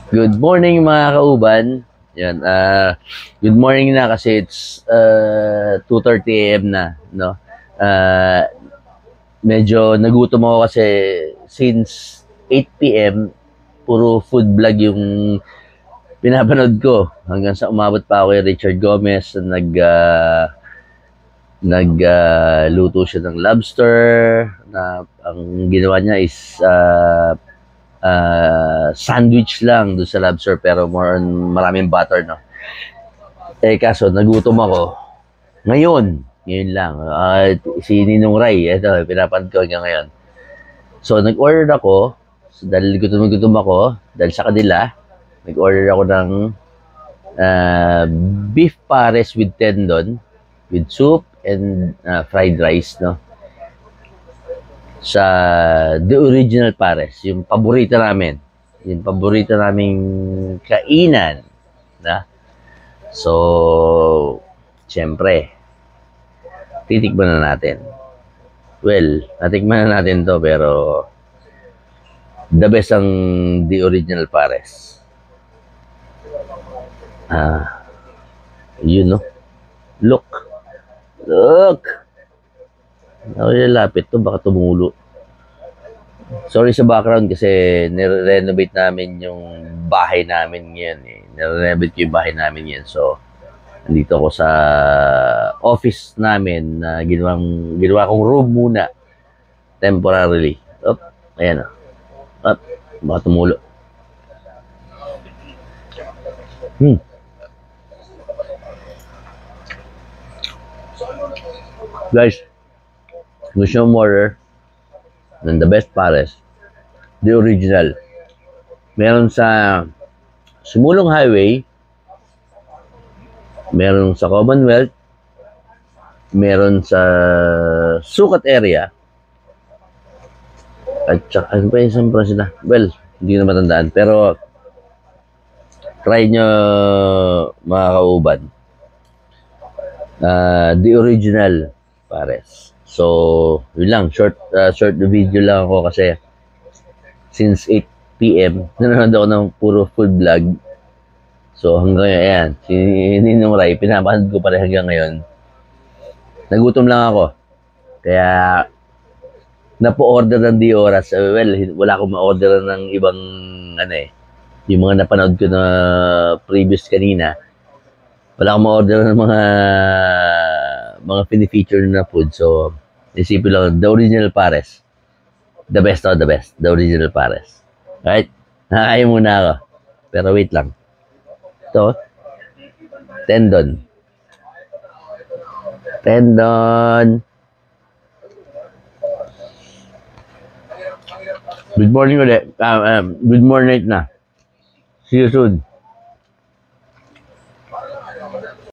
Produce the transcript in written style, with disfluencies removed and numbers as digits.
Good morning mga kauban. Yan, good morning na kasi it's 2:30 AM na, no? Uh, Medyo nagutom ako kasi since 8 PM puro food vlog yung pinapanood ko hanggang sa umabot pa ako kay Richard Gomez na luto siya ng lobster na ang ginawa niya is sandwich lang doon sa lobster pero more on maraming butter, no? Kaso nagutom ako. Ngayon lang. Si Ninong Ray, ito, pinapanood ko hanggang ngayon. So, nag-order ako. So, dahil gutom ako, dahil sa kanila, nag-order ako ng beef pares with tendon, with soup, and fried rice, no? Sa The Original Pares, yung paborito namin. Yung paborito naming kainan, na? So, siyempre, titikman na natin. Well, natikman na natin to pero the best ang The Original Pares. Yun, no? Look. Ako lapit to, baka tumulo. Sorry sa background kasi nire-renovate namin yung bahay namin ngayon. Nire-renovate ko yung bahay namin ngayon. So, nandito ako sa office namin na ginawa kong room muna. Temporarily. Ayan o. Baka tumulo. Guys, gusto mo order ng the best pares, The Original. Meron sa Sumulong Highway, meron sa Commonwealth, meron sa Sukat area, at saka, ano pa yung isang branch na? Well, hindi ko na matandaan. Pero, try nyo mga kauban. The Original Pares. So, yun lang. Short video lang ako kasi since 8 PM, nanonood ako ng puro food vlog. So, hanggang ngayon, ayan. Si Ninong Ray, pinapanood ko pa rin hanggang ngayon. Nagutom lang ako. Kaya, napo-order ng di oras. Well, wala akong ma-order ng ibang, yung mga napanood ko na previous kanina. Wala akong ma-order ng mga pinifeature na food. So, isipin lang, The Original Pares. The best of the best. The Original Pares. Alright? Nakakain muna ako. Pero wait lang. Ito, tendon. Good morning ulit. Good morning na. See you soon.